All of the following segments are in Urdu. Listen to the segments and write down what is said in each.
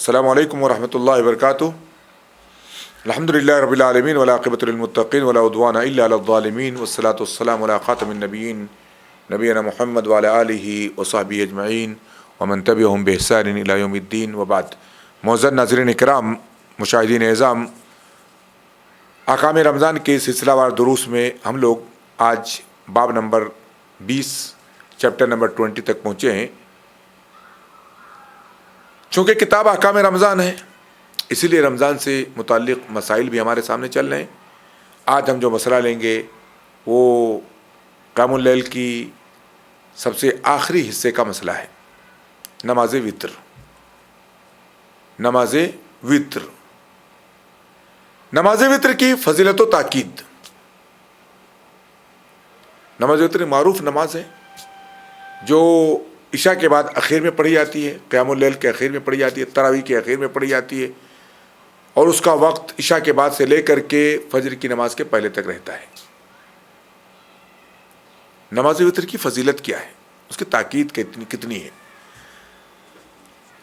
السلام علیکم ورحمۃ اللہ وبرکاتہ. الحمدللہ رب العالمین والعاقبۃ للمتقین ولا عدوان الا علی الظالمین والصلاۃ والسلام علی خاتم النبیین نبینا محمد وعلی آلہ وصحبہ اجمعین ومن تبعہم بإحسان الی یوم الدین وبعد. معزز ناظرین کرام، مشاہدین اعظام، احکام رمضان کے سلسلہ وار دروس میں ہم لوگ آج باب نمبر 20 چیپٹر نمبر 20 تک پہنچے ہیں. چونکہ کتاب احکام رمضان ہے، اسی لیے رمضان سے متعلق مسائل بھی ہمارے سامنے چل رہے ہیں. آج ہم جو مسئلہ لیں گے وہ قیام اللیل کی سب سے آخری حصے کا مسئلہ ہے، نماز وتر. نماز وتر، نماز وتر کی فضیلت و تاکید. نماز وتر معروف نماز ہے جو عشاء کے بعد اخیر میں پڑھی جاتی ہے، قیام اللیل کے اخیر میں پڑھی جاتی ہے، تراویح کے اخیر میں پڑھی جاتی ہے، اور اس کا وقت عشاء کے بعد سے لے کر کے فجر کی نماز کے پہلے تک رہتا ہے. نماز وتر کی فضیلت کیا ہے، اس کی تاکید کتنی ہے؟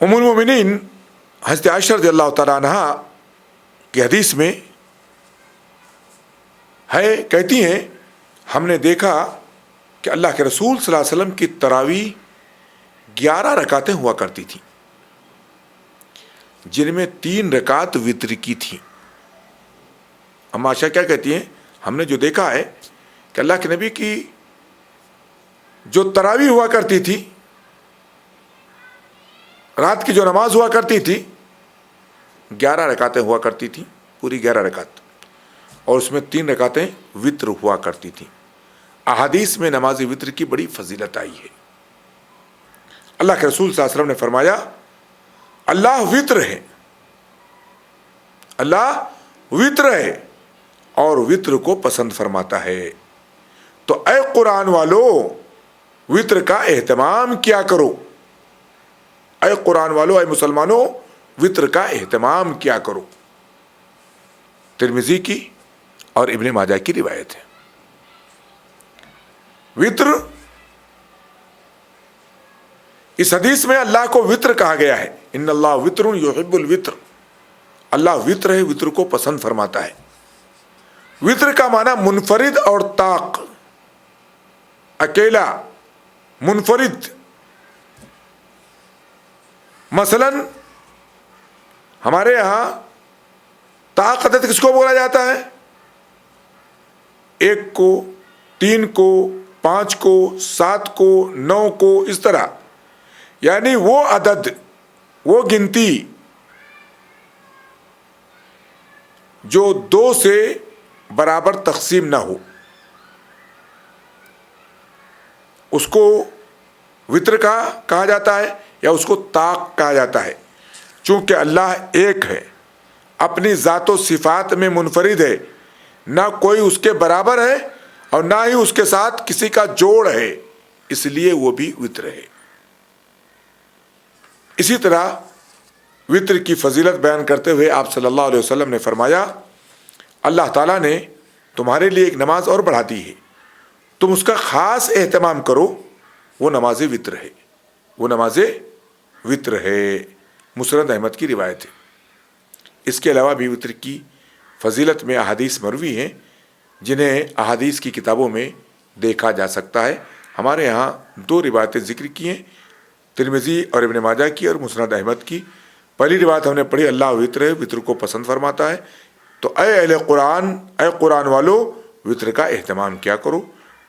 ام المومنین حضرت عائشہ رضی اللہ تعالیٰ عنہ کی حدیث میں ہے، کہتی ہیں ہم نے دیکھا کہ اللہ کے رسول صلی اللہ علیہ وسلم کی تراویح 11 رکعتیں ہوا کرتی تھیں، جن میں 3 رکعت وتر کی تھیں. اما عائشہ کیا کہتی ہیں؟ ہم نے جو دیکھا ہے کہ اللہ کے نبی کی جو تراویح ہوا کرتی تھی، رات کی جو نماز ہوا کرتی تھی، 11 رکعتیں ہوا کرتی تھیں، پوری 11 رکعت، اور اس میں 3 رکعتیں وتر ہوا کرتی تھیں. احادیث میں نماز وتر کی بڑی فضیلت آئی ہے. اللہ کے رسول صلی اللہ علیہ وسلم نے فرمایا اللہ وتر ہے، اللہ وتر ہے اور وتر کو پسند فرماتا ہے. تو اے قرآن والو، وتر کا اہتمام کیا کرو. اے قرآن والو، اے مسلمانوں، وتر کا اہتمام کیا کرو. ترمذی کی اور ابن ماجہ کی روایت ہے. وتر، اس حدیث میں اللہ کو وتر کہا گیا ہے. ان اللہ وتر یحب الوتر، اللہ وتر ہے، وتر کو پسند فرماتا ہے. وتر کا معنی منفرد اور طاق، اکیلا، منفرد. مثلا ہمارے ہاں طاق عدد کس کو بولا جاتا ہے؟ 1 کو، 3 کو، 5 کو، 7 کو، 9 کو، اس طرح. یعنی وہ عدد، وہ گنتی جو 2 سے برابر تقسیم نہ ہو، اس کو وتر کہا جاتا ہے یا اس کو طاق کہا جاتا ہے. چونکہ اللہ ایک ہے، اپنی ذات و صفات میں منفرد ہے، نہ کوئی اس کے برابر ہے اور نہ ہی اس کے ساتھ کسی کا جوڑ ہے، اس لیے وہ بھی وتر ہے. اسی طرح وتر کی فضیلت بیان کرتے ہوئے آپ صلی اللہ علیہ وسلم نے فرمایا اللہ تعالیٰ نے تمہارے لیے ایک نماز اور بڑھا دی ہے، تم اس کا خاص اہتمام کرو، وہ نماز وتر ہے، وہ نماز وتر ہے. مسند احمد کی روایت ہے. اس کے علاوہ بھی وتر کی فضیلت میں احادیث مروی ہیں جنہیں احادیث کی کتابوں میں دیکھا جا سکتا ہے. ہمارے ہاں 2 روایتیں ذکر کی ہیں، ترمذی اور ابن ماجہ کی اور مسند احمد کی. پہلی روایت ہم نے پڑھی اللہ وتر ہے، وتر کو پسند فرماتا ہے. تو اے اہل قرآن، اے قرآن والو، وتر کا اہتمام کیا کرو.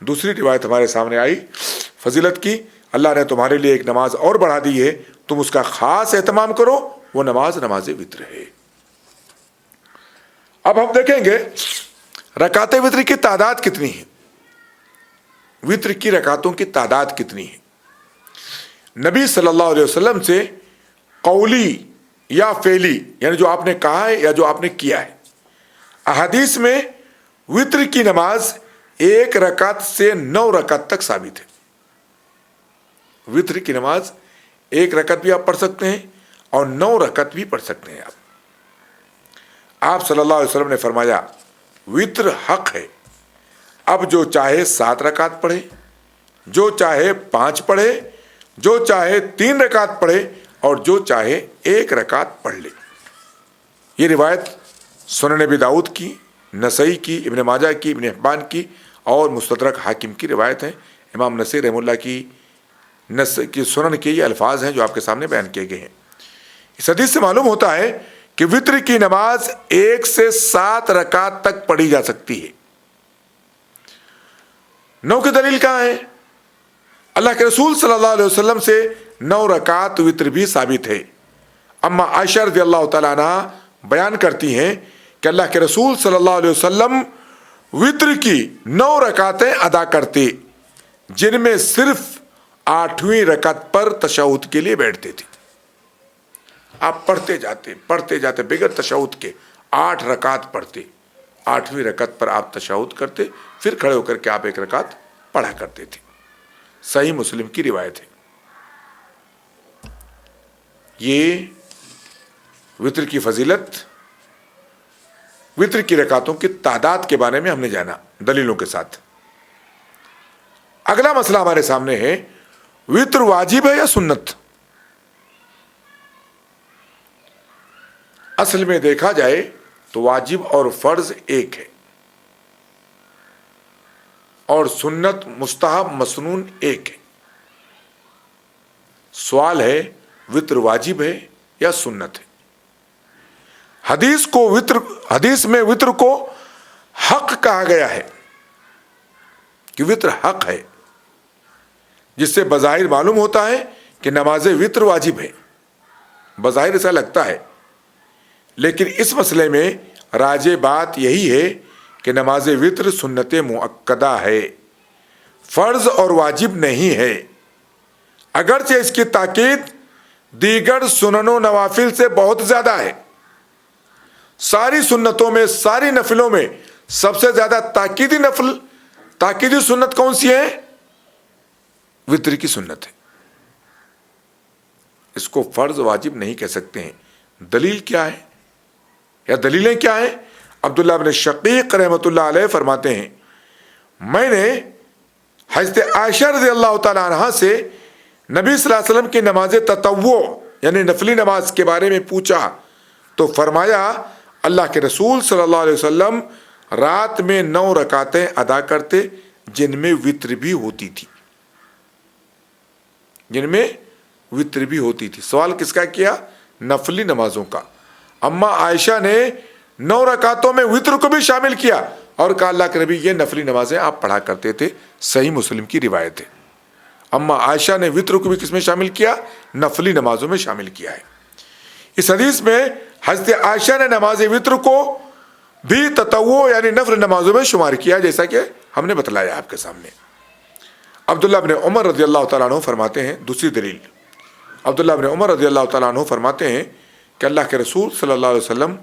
دوسری روایت ہمارے سامنے آئی فضیلت کی، اللہ نے تمہارے لیے ایک نماز اور بڑھا دی ہے، تم اس کا خاص اہتمام کرو، وہ نماز وتر ہے. اب ہم دیکھیں گے رکعت وتر کی تعداد کتنی ہے، وتر کی رکعتوں کی تعداد کتنی ہے. نبی صلی اللہ علیہ وسلم سے قولی یا فعلی، یعنی جو آپ نے کہا ہے یا جو آپ نے کیا ہے، احادیث میں وتر کی نماز 1 رکعت سے 9 رکعت تک ثابت ہے. وتر کی نماز 1 رکعت بھی آپ پڑھ سکتے ہیں اور 9 رکعت بھی پڑھ سکتے ہیں. آپ صلی اللہ علیہ وسلم نے فرمایا وتر حق ہے، اب جو چاہے 7 رکعت پڑھے، جو چاہے 5 پڑھے، جو چاہے 3 رکعت پڑھے اور جو چاہے ایک رکعت پڑھ لے۔ یہ روایت سنن ابی داؤد کی، نسائی کی، ابن ماجہ کی، ابن حبان کی اور مستدرک حاکم کی روایت ہے۔ امام نسائی رحمہ اللہ کی سنن کے یہ الفاظ ہیں جو آپ کے سامنے بیان کیے گئے ہیں۔ اس حدیث سے معلوم ہوتا ہے کہ وطر کی نماز 1 سے 7 رکعت تک پڑھی جا سکتی ہے۔ 9 کی دلیل کہاں ہے؟ اللہ کے رسول صلی اللہ علیہ وسلم سے 9 رکعت وطر بھی ثابت ہے۔ اما عائشہ رضی اللہ تعالیٰ عنہ بیان کرتی ہیں کہ اللہ کے رسول صلی اللہ علیہ وسلم وطر کی 9 رکعتیں ادا کرتے، جن میں صرف 8ویں رکعت پر تشہد کے لیے بیٹھتے تھے۔ آپ پڑھتے جاتے بغیر تشہد کے 8 رکعت پڑھتے، 8ویں رکعت پر آپ تشہد کرتے، پھر کھڑے ہو کر کے آپ 1 رکعت پڑھا کرتے تھے۔ صحیح مسلم کی روایت ہے۔ یہ وطر کی فضیلت، وطر کی رکعتوں کی تعداد کے بارے میں ہم نے جانا دلیلوں کے ساتھ۔ اگلا مسئلہ ہمارے سامنے ہے، وطر واجب ہے یا سنت؟ اصل میں دیکھا جائے تو واجب اور فرض ایک ہے، اور سنت مستحب مسنون ایک ہے۔ سوال ہے وطر واجب ہے یا سنت ہے؟ حدیث میں وطر کو حق کہا گیا ہے کہ وطر حق ہے، جس سے بظاہر معلوم ہوتا ہے کہ نماز وطر واجب ہے، بظاہر ایسا لگتا ہے، لیکن اس مسئلے میں راجح بات یہی ہے کہ نماز وطر سنت مؤکدہ ہے، فرض اور واجب نہیں ہے، اگرچہ اس کی تاکید دیگر سنن و نوافل سے بہت زیادہ ہے۔ ساری سنتوں میں، ساری نفلوں میں سب سے زیادہ تاکیدی سنت کون سی ہے؟ وطر کی سنت ہے۔ اس کو فرض واجب نہیں کہہ سکتے ہیں۔ دلیل کیا ہے یا دلیلیں کیا ہیں؟ عبداللہ بن شقیق رحمۃ اللہ علیہ فرماتے ہیں، میں نے حضرت عائشہ رضی اللہ تعالیٰ عنہ سے نبی صلی اللہ علیہ وسلم کی نماز تطوع یعنی نفلی نماز کے بارے میں پوچھا تو فرمایا اللہ کے رسول صلی اللہ علیہ وسلم رات میں 9 رکعتیں ادا کرتے جن میں وطر بھی ہوتی تھی، سوال کس کا کیا؟ نفلی نمازوں کا۔ اما عائشہ نے 9 رکعتوں میں وطر کو بھی شامل کیا اور کہا اللہ کے نبی یہ نفلی نمازیں آپ پڑھا کرتے تھے۔ صحیح مسلم کی روایت ہے۔ اما عائشہ نے وطر کو بھی کس میں شامل کیا؟ نفلی نمازوں میں شامل کیا ہے۔ اس حدیث میں حضرت عائشہ نے نماز وطر کو بھی تطوع یعنی نفل نمازوں میں شمار کیا، جیسا کہ ہم نے بتلایا آپ کے سامنے۔ عبداللہ بن عمر رضی اللہ تعالیٰ عنہ فرماتے ہیں، دوسری دلیل، عبداللہ بن عمر رضی اللہ تعالیٰ عنہ فرماتے ہیں کہ اللہ کے رسول صلی اللہ علیہ وسلم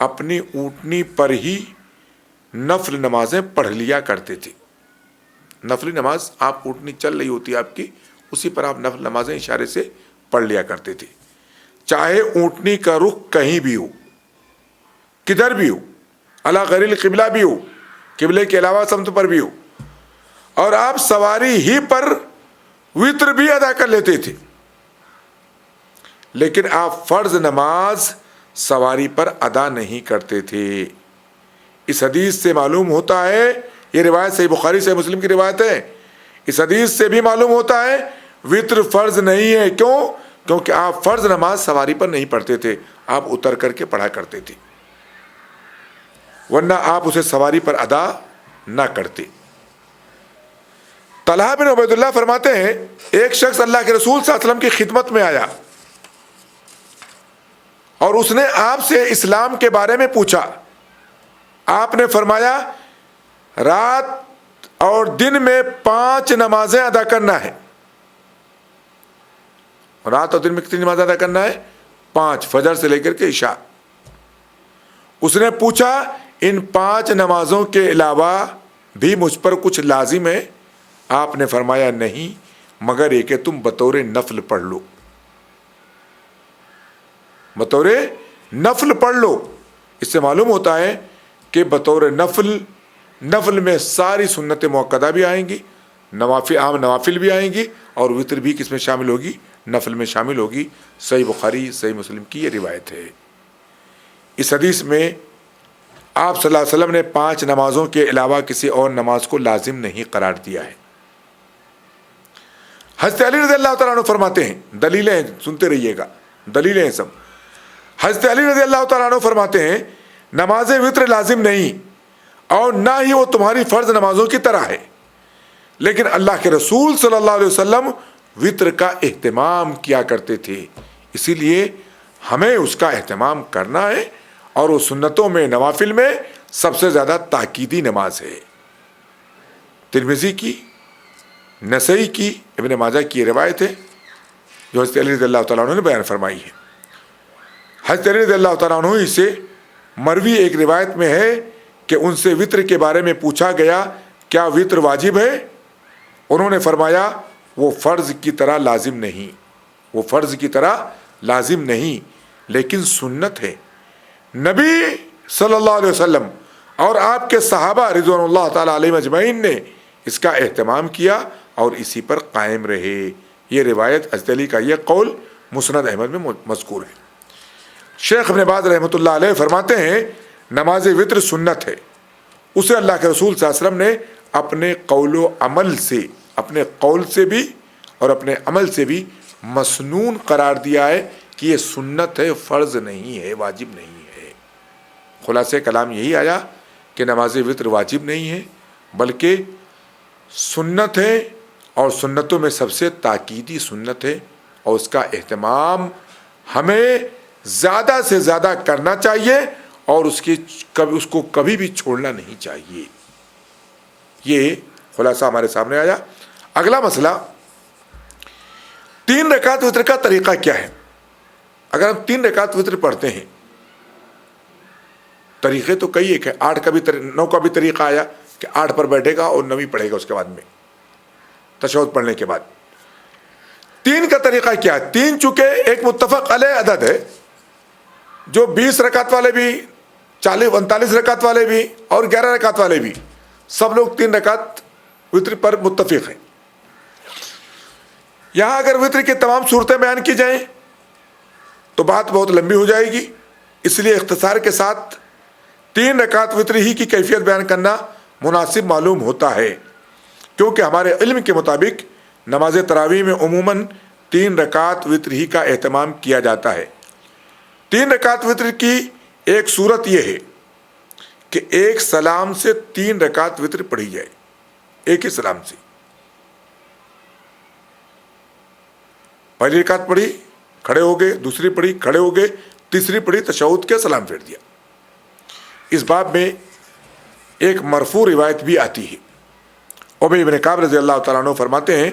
اپنی اونٹنی پر ہی نفل نمازیں پڑھ لیا کرتے تھے۔ نفلی نماز آپ اونٹنی چل رہی ہوتی ہے آپ کی، اسی پر آپ نفل نمازیں اشارے سے پڑھ لیا کرتے تھے، چاہے اونٹنی کا رخ کہیں بھی ہو، کدھر بھی ہو، علی غیر القبلہ بھی ہو، قبلے کے علاوہ سمت پر بھی ہو، اور آپ سواری ہی پر وطر بھی ادا کر لیتے تھے، لیکن آپ فرض نماز سواری پر ادا نہیں کرتے تھے۔ اس حدیث سے معلوم ہوتا ہے، یہ روایت صحیح بخاری صحیح مسلم کی روایت ہے، اس حدیث سے بھی معلوم ہوتا ہے وطر فرض نہیں ہے۔ کیونکہ آپ فرض نماز سواری پر نہیں پڑھتے تھے، آپ اتر کر کے پڑھا کرتے تھے، ورنہ آپ اسے سواری پر ادا نہ کرتے۔ طلحہ بن عبید اللہ فرماتے ہیں ایک شخص اللہ کے رسول صلی اللہ علیہ وسلم کی خدمت میں آیا اور اس نے آپ سے اسلام کے بارے میں پوچھا۔ آپ نے فرمایا رات اور دن میں 5 نمازیں ادا کرنا ہے۔ رات اور دن میں کتنی نماز ادا کرنا ہے؟ 5، فجر سے لے کر کے عشاء۔ اس نے پوچھا ان 5 نمازوں کے علاوہ بھی مجھ پر کچھ لازم ہے؟ آپ نے فرمایا نہیں، مگر یہ کہ تم بطور نفل پڑھ لو، بطور نفل پڑھ لو۔ اس سے معلوم ہوتا ہے کہ بطور نفل میں ساری سنت موقدہ بھی آئیں گی، عام نوافل بھی آئیں گی، اور وطر بھی کس میں شامل ہوگی؟ نفل میں شامل ہوگی۔ صحیح بخاری صحیح مسلم کی یہ روایت ہے۔ اس حدیث میں آپ صلی اللہ علیہ وسلم نے 5 نمازوں کے علاوہ کسی اور نماز کو لازم نہیں قرار دیا ہے۔ حضرت علی رضی اللہ تعالیٰ عنہ فرماتے ہیں، دلیلیں سنتے رہیے گا، دلیلیں ہیں سب۔ حضرت علی رضی اللہ تعالیٰ عنہ فرماتے ہیں نماز وتر لازم نہیں اور نہ ہی وہ تمہاری فرض نمازوں کی طرح ہے، لیکن اللہ کے رسول صلی اللہ علیہ وسلم وتر کا اہتمام کیا کرتے تھے، اسی لیے ہمیں اس کا اہتمام کرنا ہے، اور وہ سنتوں میں نوافل میں سب سے زیادہ تاکیدی نماز ہے۔ ترمذی کی، نسائی کی، ابن ماجہ کی روایت ہے جو حضرت علی رضی اللہ تعالیٰ عنہ نے بیان فرمائی ہے۔ حضرت علی رضی اللہ تعالیٰ عنہ سے مروی ایک روایت میں ہے کہ ان سے وتر کے بارے میں پوچھا گیا کیا وتر واجب ہے؟ انہوں نے فرمایا وہ فرض کی طرح لازم نہیں، وہ فرض کی طرح لازم نہیں لیکن سنت ہے۔ نبی صلی اللہ علیہ وسلم اور آپ کے صحابہ رضوان اللہ تعالیٰ علیہ اجمعین نے اس کا اہتمام کیا اور اسی پر قائم رہے۔ یہ روایت حضرت علی کا یہ قول مسند احمد میں مذکور ہے۔ شیخ ابن باز رحمۃ اللہ علیہ فرماتے ہیں نماز وتر سنت ہے، اسے اللہ کے رسول صلی اللہ علیہ وسلم نے اپنے قول و عمل سے، اپنے قول سے بھی اور اپنے عمل سے بھی مسنون قرار دیا ہے کہ یہ سنت ہے، فرض نہیں ہے، واجب نہیں ہے۔ خلاصہ کلام یہی آیا کہ نماز وتر واجب نہیں ہے بلکہ سنت ہے، اور سنتوں میں سب سے تاکیدی سنت ہے، اور اس کا اہتمام ہمیں زیادہ سے زیادہ کرنا چاہیے اور اس کو کبھی بھی چھوڑنا نہیں چاہیے۔ یہ خلاصہ ہمارے سامنے آیا۔ اگلا مسئلہ 3 رکعت وتر کا طریقہ کیا ہے؟ اگر ہم 3 رکعت وتر پڑھتے ہیں، طریقے تو کئی ایک ہے، 8 کا بھی 9 کا بھی طریقہ آیا کہ 8 پر بیٹھے گا اور 9 پڑھے گا اس کے بعد میں تشہد پڑھنے کے بعد۔ 3 کا طریقہ کیا ہے؟ 3 چونکہ ایک متفق علیہ عدد ہے، جو 20 رکعت والے بھی، 39 رکعت والے بھی اور 11 رکعت والے بھی، سب لوگ 3 رکعت وتر پر متفق ہیں۔ یہاں اگر وتر کی تمام صورتیں بیان کی جائیں تو بات بہت لمبی ہو جائے گی، اس لیے اختصار کے ساتھ 3 رکعت وتر ہی کی کیفیت بیان کرنا مناسب معلوم ہوتا ہے، کیونکہ ہمارے علم کے مطابق نماز تراویح میں عموماً 3 رکعت وتر ہی کا اہتمام کیا جاتا ہے۔ 3 رکعت وتر کی ایک صورت یہ ہے کہ ایک سلام سے 3 رکعت وتر پڑھی جائے، ایک ہی سلام سے۔ پہلی رکعت پڑھی، کھڑے ہو گئے، دوسری پڑھی، کھڑے ہو گئے، تیسری پڑھی، تشہد کے سلام پھیر دیا۔ اس باب میں ایک مرفوع روایت بھی آتی ہے۔ ابی بن کعب رضی اللہ تعالیٰ عنہ فرماتے ہیں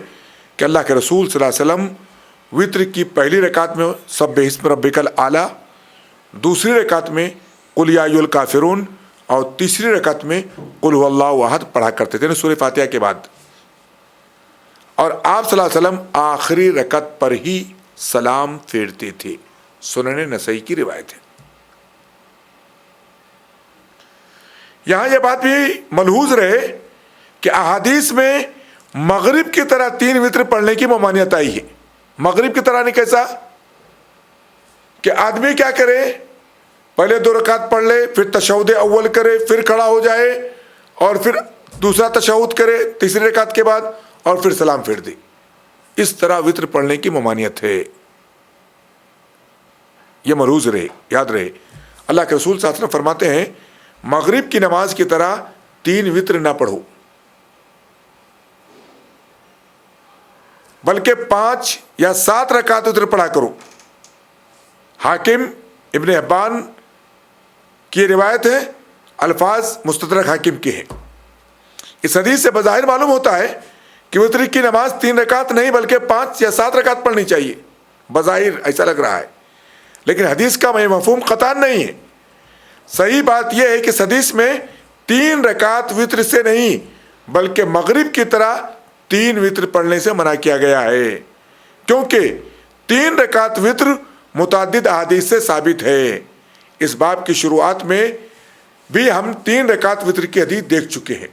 کہ اللہ کے رسول صلی اللہ علیہ وسلم وتر کی پہلی رکعت میں سبح اسم ربک الاعلی، دوسری رکعت میں قل یا ایھا الکافرون اور تیسری رکعت میں قل ھو اللہ احد پڑھا کرتے تھے، سورہ فاتحہ کے بعد، اور آپ صلی اللہ علیہ وسلم آخری رکعت پر ہی سلام پھیرتے تھے۔ سنن نسائی کی روایت ہے۔ یہاں یہ بات بھی ملحوظ رہے کہ احادیث میں مغرب کی طرح 3 وتر پڑھنے کی ممانعت آئی ہے۔ مغرب کی طرح نہیں، کیسا کہ آدمی کیا کرے، پہلے 2 رکعت پڑھ لے، پھر تشہد اول کرے، پھر کھڑا ہو جائے اور پھر دوسرا تشہد کرے تیسری رکعت کے بعد اور پھر سلام پھیر دے۔ اس طرح وتر پڑھنے کی ممانعت ہے، یہ ملحوظ رہے، یاد رہے۔ اللہ کے رسول صلی اللہ علیہ وسلم فرماتے ہیں مغرب کی نماز کی طرح 3 وتر نہ پڑھو، بلکہ 5 یا 7 رکعت وتر پڑھا کرو۔ حاکم ابن حبان کی روایت ہے، الفاظ مستدرک حاکم کے ہیں۔ اس حدیث سے بظاہر معلوم ہوتا ہے کہ وتر کی نماز 3 رکعت نہیں بلکہ 5 یا 7 رکعت پڑھنی چاہیے، بظاہر ایسا لگ رہا ہے، لیکن حدیث کا مفہوم قطعاً نہیں ہے۔ صحیح بات یہ ہے کہ اس حدیث میں 3 رکعت وتر سے نہیں بلکہ مغرب کی طرح 3 وتر پڑھنے سے منع کیا گیا ہے، کیونکہ 3 رکعت وتر متعدد احادیث سے ثابت ہے۔ اس باب کی شروعات میں بھی ہم 3 رکعت وتر کی حدیث دیکھ چکے ہیں،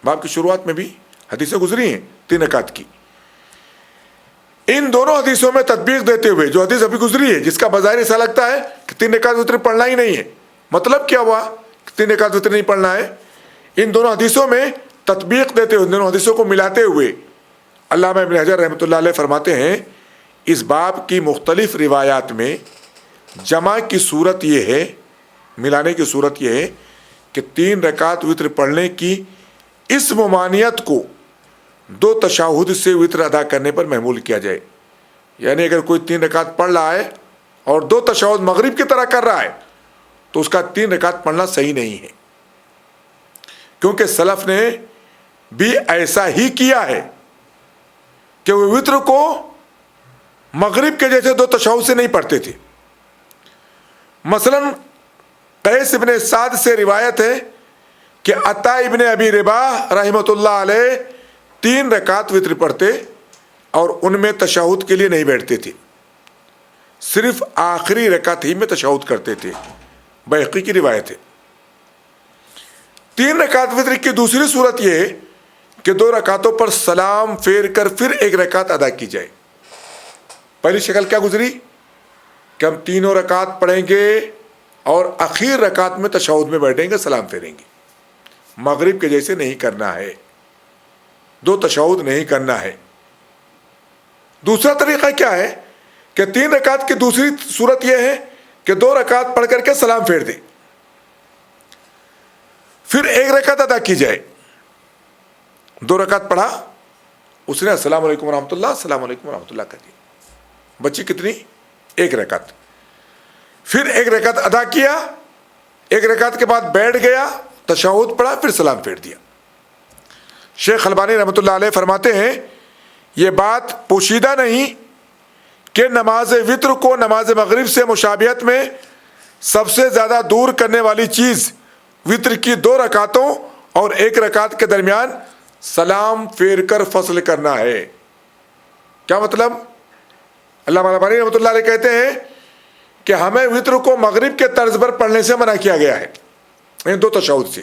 باب کی شروعات میں بھی حدیثیں گزری ہیں 3 رکعت کی۔ ان دونوں حدیثوں میں تطبیق دیتے ہوئے جو حدیث ابھی گزری ہے، جس کا بظاہر ایسا لگتا ہے کہ 3 رکعت وتر پڑھنا ہی نہیں ہے، مطلب کیا ہوا کہ 3 رکعت وتر نہیں پڑھنا ہے، ان دونوں حدیثوں میں تطبیق دیتے ہوئے، ان دونوں حدیثوں کو ملاتے ہوئے علامہ ابن حجر رحمۃ اللہ علیہ فرماتے ہیں اس باب کی مختلف روایات میں جمع کی صورت یہ ہے، ملانے کی صورت یہ ہے کہ 3 رکعت وتر پڑھنے کی اس ممانعت کو 2 تشہد سے وتر ادا کرنے پر محمول کیا جائے. یعنی اگر کوئی 3 رکعت پڑھ رہا ہے اور 2 تشہد مغرب کی طرح کر رہا ہے تو اس کا 3 رکعت پڑھنا صحیح نہیں ہے، کیونکہ سلف نے بھی ایسا ہی کیا ہے کہ وہ وتر کو مغرب کے جیسے 2 تشہد سے نہیں پڑھتے تھے. مثلا قیس ابن سعد سے روایت ہے کہ عطا ابن ابی رباح رحمۃ اللہ علیہ 3 رکعت وتر پڑھتے اور ان میں تشہد کے لیے نہیں بیٹھتے تھے، صرف آخری رکعت ہی میں تشہد کرتے تھے. بیہقی کی روایت ہے. 3 رکعت وتر کی دوسری صورت یہ ہے کہ 2 رکعتوں پر سلام پھیر کر پھر 1 رکعت ادا کی جائے. پہلی شکل کیا گزری کہ ہم 3 رکعت پڑھیں گے اور اخیر رکعت میں تشہد میں بیٹھیں گے، سلام پھیریں گے. مغرب کے جیسے نہیں کرنا ہے، 2 تشہد نہیں کرنا ہے. دوسرا طریقہ کیا ہے کہ 3 رکعت کی دوسری صورت یہ ہے کہ 2 رکعت پڑھ کر کے سلام پھیر دے، پھر 1 رکعت ادا کی جائے. 2 رکعت پڑھا، اس نے السلام علیکم ورحمۃ اللہ، السلام علیکم ورحمۃ اللہ کر دیا، بچی کتنی؟ 1 رکعت. پھر 1 رکعت ادا کیا، 1 رکعت کے بعد بیٹھ گیا، تشہد پڑھا، پھر سلام پھیر دیا. شیخ البانی رحمۃ اللہ علیہ فرماتے ہیں یہ بات پوشیدہ نہیں کہ نماز وتر کو نماز مغرب سے مشابہت میں سب سے زیادہ دور کرنے والی چیز وتر کی 2 رکعتوں اور 1 رکعت کے درمیان سلام پھیر کر فصل کرنا ہے. کیا مطلب؟ علامہ البانی رحمۃ اللہ علیہ کہتے ہیں کہ ہمیں وتر کو مغرب کے طرز پر پڑھنے سے منع کیا گیا ہے، ان 2 تشہد سے.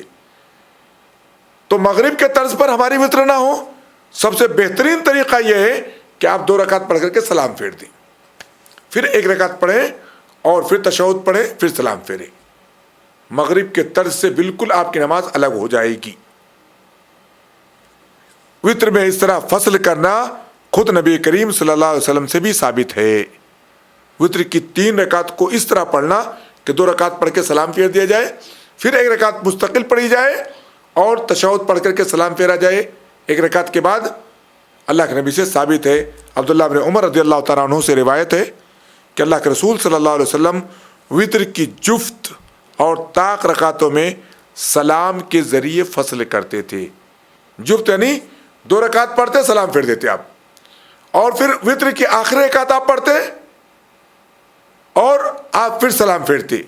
تو مغرب کے طرز پر ہماری وتر نہ ہو، سب سے بہترین طریقہ یہ ہے کہ آپ 2 رکعت پڑھ کر کے سلام پھیر دیں، پھر 1 رکعت پڑھیں اور پھر تشہد پڑھیں، پھر سلام پھیریں. مغرب کے طرز سے بالکل آپ کی نماز الگ ہو جائے گی. وتر میں اس طرح فصل کرنا خود نبی کریم صلی اللہ علیہ وسلم سے بھی ثابت ہے. وتر کی 3 رکعت کو اس طرح پڑھنا کہ 2 رکعت پڑھ کے سلام پھیر دیا جائے، پھر 1 رکعت مستقل پڑھی جائے اور تشہد پڑھ کر کے سلام پھیرا جائے 1 رکعت کے بعد، اللہ کے نبی سے ثابت ہے. عبداللہ بن عمر رضی اللہ تعالیٰ عنہ سے روایت ہے کہ اللہ کے رسول صلی اللہ علیہ وسلم وتر کی جفت اور طاق رکعتوں میں سلام کے ذریعے فصل کرتے تھے. جفت یعنی 2 رکعت پڑھتے سلام پھیر دیتے آپ، اور پھر وتر کی آخری رکعت آپ پڑھتے اور آپ پھر سلام پھیرتے،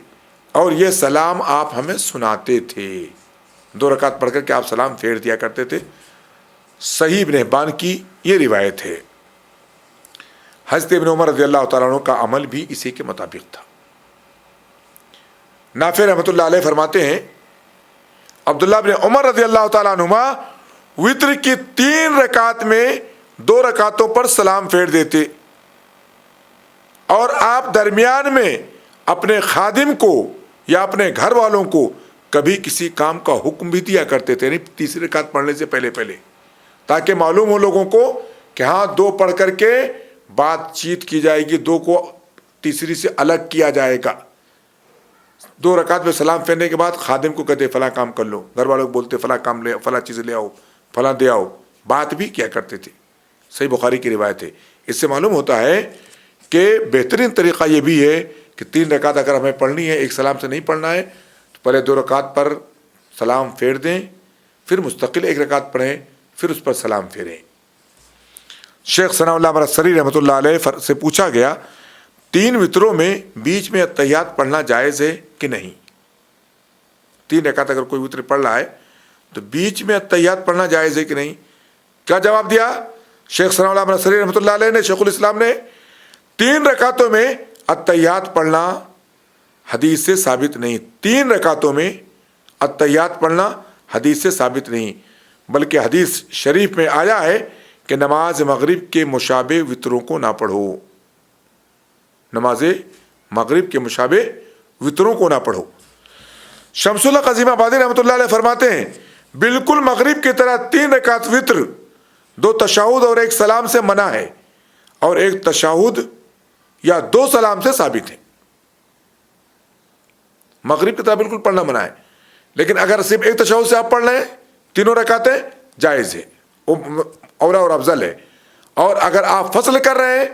اور یہ سلام آپ ہمیں سناتے تھے. 2 رکعت پڑھ کر کے آپ سلام پھیر دیا کرتے تھے. صحیح ابن حبان کی یہ روایت ہے. حضرت ابن عمر رضی اللہ تعالیٰ عنہ کا عمل بھی اسی کے مطابق تھا. نافع رحمۃ اللہ علیہ فرماتے ہیں عبداللہ بن عمر رضی اللہ تعالیٰ عنہما وتر کی 3 رکعت میں 2 رکعتوں پر سلام پھیر دیتے، اور آپ درمیان میں اپنے خادم کو یا اپنے گھر والوں کو کبھی کسی کام کا حکم بھی دیا کرتے تھے، یعنی 3 رکعت پڑھنے سے پہلے، تاکہ معلوم ہو لوگوں کو کہ ہاں 2 پڑھ کر کے بات چیت کی جائے گی، 2 کو تیسری سے الگ کیا جائے گا. 2 رکعت میں سلام پھیرنے کے بعد خادم کو کہتے فلاں کام کر لو، گھر والوں کو بولتے فلاں کام لے، فلاں چیزیں لے آؤ، فلاں دے آؤ، بات بھی کیا کرتے تھے. صحیح بخاری کی روایت ہے. اس سے معلوم ہوتا ہے کہ بہترین طریقہ یہ بھی ہے کہ 3 رکعت اگر ہمیں پڑھنی ہے، ایک سلام سے نہیں پڑھنا ہے تو پہلے 2 رکعت پر سلام پھیر دیں، پھر مستقل 1 رکعت پڑھیں، پھر اس پر سلام پھیریں. شیخ ثناء اللہ مرسری رحمۃ اللہ علیہ سے پوچھا گیا 3 وتروں میں بیچ میں اتحیات پڑھنا جائز ہے کہ نہیں؟ 3 رکعت اگر کوئی وتر پڑھ رہا ہے تو بیچ میں اتحیات پڑھنا جائز ہے کہ نہیں؟ کیا جواب دیا شیخ ثناء اللہ مرسری رحمۃ اللہ علیہ نے؟ شیخ الاسلام نے 3 رکعتوں میں اتحیات پڑھنا حدیث سے ثابت نہیں. 3 رکعتوں میں اتحیات پڑھنا حدیث سے ثابت نہیں، بلکہ حدیث شریف میں آیا ہے کہ نماز مغرب کے مشابہ وطروں کو نہ پڑھو، نماز مغرب کے مشابہ وطروں کو نہ پڑھو۔ شمس اللہ قاسم آبادی رحمۃ اللہ علیہ فرماتے ہیں بالکل مغرب کی طرح 3 رکعت وطر 2 تشہد اور 1 سلام سے منع ہے، اور 1 تشہد یا 2 سلام سے ثابت ہے۔ مغرب کی طرح بالکل پڑھنا منع ہے، لیکن اگر صرف 1 تشہد سے آپ پڑھ لیں 3 رکعتیں جائز ہے، اولا اور افضل ہے۔ اور اگر آپ فصل کر رہے ہیں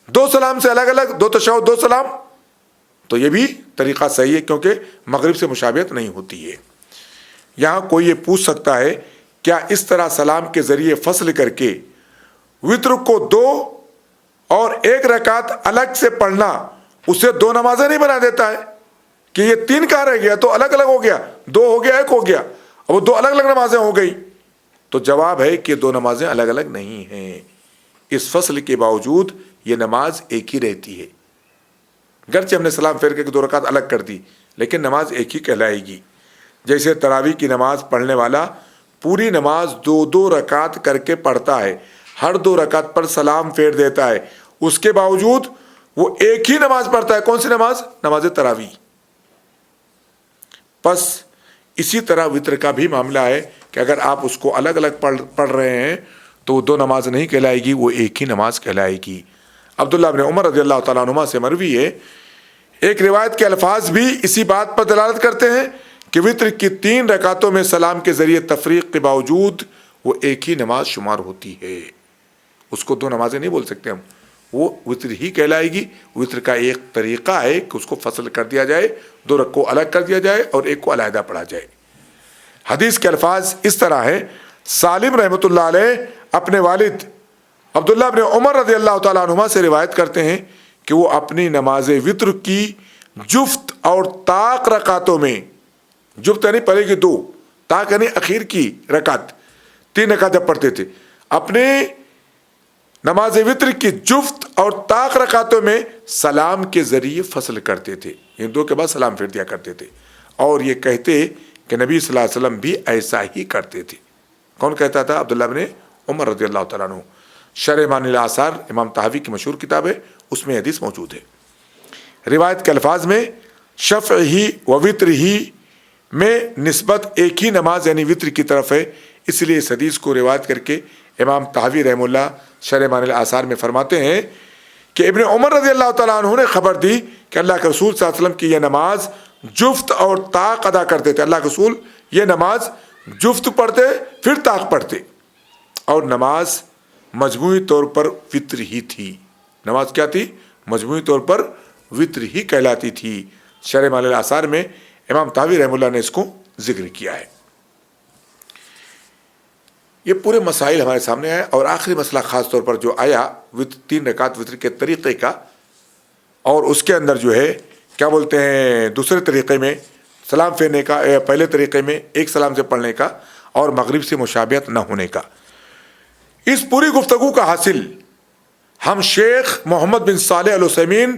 2 سلام سے الگ الگ، 2 تشہد 2 سلام، تو یہ بھی طریقہ صحیح ہے، کیونکہ مغرب سے مشابہت نہیں ہوتی ہے۔ یہاں کوئی یہ پوچھ سکتا ہے کیا اس طرح سلام کے ذریعے فصل کر کے وطر کو 2 اور 1 رکعت الگ سے پڑھنا اسے 2 نمازیں نہیں بنا دیتا ہے کہ یہ 3 کہاں رہ گیا، تو الگ الگ ہو گیا، 2 ہو گیا 1 ہو گیا، اور وہ 2 الگ الگ نمازیں ہو گئی؟ تو جواب ہے کہ 2 نمازیں الگ الگ نہیں ہیں، اس فصل کے باوجود یہ نماز ایک ہی رہتی ہے۔ گرچہ ہم نے سلام پھیر کے 2 رکعت الگ کر دی، لیکن نماز ایک ہی کہلائے گی۔ جیسے تراویح کی نماز پڑھنے والا پوری نماز 2 رکعت کر کے پڑھتا ہے، ہر 2 رکعت پر سلام پھیر دیتا ہے، اس کے باوجود وہ ایک ہی نماز پڑھتا ہے۔ کون سی نماز؟ نماز تراویح۔ پس اسی طرح وطر کا بھی معاملہ ہے کہ اگر آپ اس کو الگ الگ پڑھ رہے ہیں تو وہ 2 نماز نہیں کہلائے گی، وہ ایک ہی نماز کہلائے گی۔ عبداللہ بن عمر رضی اللہ تعالیٰ عنہما سے مروی ہے، ایک روایت کے الفاظ بھی اسی بات پر دلالت کرتے ہیں کہ وطر کی 3 رکعتوں میں سلام کے ذریعے تفریق کے باوجود وہ ایک ہی نماز شمار ہوتی ہے، اس کو 2 نمازیں نہیں بول سکتے ہم، وہ وطر ہی کہلائے گی۔ وطر کا ایک طریقہ ہے کہ اس کو فصل کر دیا جائے، 2 رکعت کو الگ کر دیا جائے اور 1 کو علیحدہ پڑھا جائے۔ حدیث کے الفاظ اس طرح ہیں، سالم رحمۃ اللہ علیہ اپنے والد عبداللہ بن عمر رضی اللہ تعالیٰ عنہما سے روایت کرتے ہیں کہ وہ اپنی نماز وطر کی جفت اور طاق رکعتوں میں، جفت یعنی پہلے کی 2، طاق یعنی اخیر کی رکعت، 3 رکعت جب پڑھتے تھے، اپنے نماز وطر کی جفت اور طاق رکعتوں میں سلام کے ذریعے فصل کرتے تھے، ان 2 کے بعد سلام پھیر دیا کرتے تھے، اور یہ کہتے کہ نبی صلی اللہ علیہ وسلم بھی ایسا ہی کرتے تھے۔ کون کہتا تھا؟ عبداللہ بن عمر رضی اللہ تعالیٰ عنہ۔ شرح معانی الاثار امام طحاوی کی مشہور کتاب ہے، اس میں حدیث موجود ہے۔ روایت کے الفاظ میں شفع ہی و وطر ہی میں نسبت ایک ہی نماز یعنی وطر کی طرف ہے، اس لیے اس حدیث کو روایت کر کے امام طحاوی رحمہ اللہ شرح معانی الاثار میں فرماتے ہیں کہ ابن عمر رضی اللہ تعالیٰ عنہ نے خبر دی کہ اللہ کے رسول صلی اللہ علیہ وسلم کی یہ نماز جفت اور طاق ادا کرتے تھے۔ اللہ کے رسول یہ نماز جفت پڑھتے پھر طاق پڑھتے، اور نماز مجموعی طور پر وطر ہی تھی۔ نماز کیا تھی؟ مجموعی طور پر وطر ہی کہلاتی تھی۔ شرح معانی الاثار میں امام طحاوی رحمہ اللہ نے اس کو ذکر کیا ہے۔ یہ پورے مسائل ہمارے سامنے آئے، اور آخری مسئلہ خاص طور پر جو آیا 3 رکعت وطر کے طریقے کا، اور اس کے اندر جو ہے کیا بولتے ہیں دوسرے طریقے میں سلام پھیرنے کا، پہلے طریقے میں 1 سلام سے پڑھنے کا، اور مغرب سے مشابہت نہ ہونے کا۔ اس پوری گفتگو کا حاصل ہم شیخ محمد بن صالح العثیمین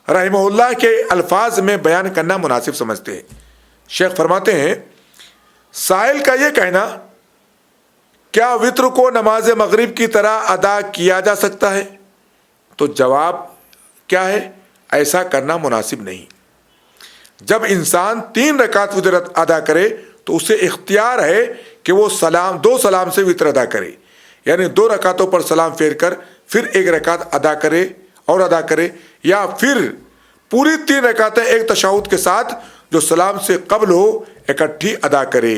رحمہ اللہ کے الفاظ میں بیان کرنا مناسب سمجھتے ہیں۔ شیخ فرماتے ہیں سائل کا یہ کہنا کیا وطر کو نماز مغرب کی طرح ادا کیا جا سکتا ہے، تو جواب کیا ہے؟ ایسا کرنا مناسب نہیں۔ جب انسان 3 رکعت وطر ادا کرے تو اسے اختیار ہے کہ وہ 2 سلام سے وطر ادا کرے، یعنی 2 رکعتوں پر سلام پھیر کر پھر 1 رکعت ادا کرے، یا پھر پوری 3 رکعتیں 1 تشہد کے ساتھ جو سلام سے قبل ہو اکٹھی ادا کرے۔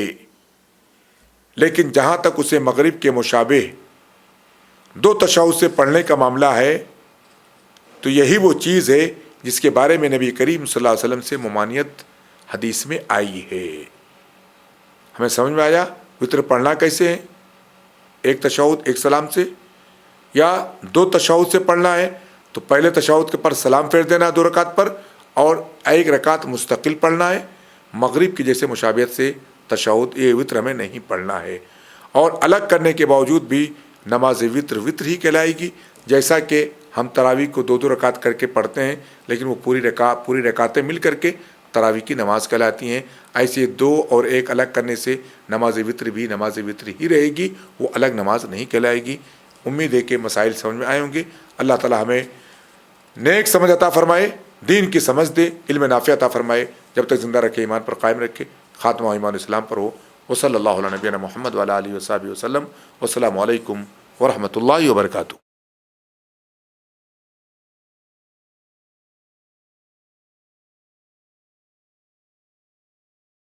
لیکن جہاں تک اسے مغرب کے مشابہ 2 تشہد سے پڑھنے کا معاملہ ہے تو یہی وہ چیز ہے جس کے بارے میں نبی کریم صلی اللہ علیہ وسلم سے ممانعت حدیث میں آئی ہے۔ ہمیں سمجھ میں آیا وطر پڑھنا کیسے ہے؟ 1 تشہد 1 سلام سے، یا 2 تشہد سے پڑھنا ہے تو پہلے تشہد کے پر سلام پھیر دینا 2 رکعت پر، اور 1 رکعت مستقل پڑھنا ہے۔ مغرب کی جیسے مشابہت سے تشہد یہ وطر ہمیں نہیں پڑھنا ہے، اور الگ کرنے کے باوجود بھی نماز وطر ہی کہلائے گی، جیسا کہ ہم تراویح کو 2 رکعت کر کے پڑھتے ہیں، لیکن وہ پوری رکعتیں مل کر کے تراویح کی نماز کہلاتی ہیں۔ ایسے 2 اور 1 الگ کرنے سے نماز وطر بھی نماز وطر ہی رہے گی، وہ الگ نماز نہیں کہلائے گی۔ امید ہے کہ مسائل سمجھ میں آئے ہوں گے. اللہ تعالی ہمیں نیک سمجھ عطا فرمائے, دین کی سمجھ دے, علم نافع عطا فرمائے, جب تک زندہ رکھے ایمان پر قائم رکھے, خاتمہ ایمان اسلام پر ہو. وصلی اللہ علیہ نبینا محمد وعلی آلہ وصحبہ وسلم. والسلام علیکم ورحمۃ اللہ وبرکاتہ.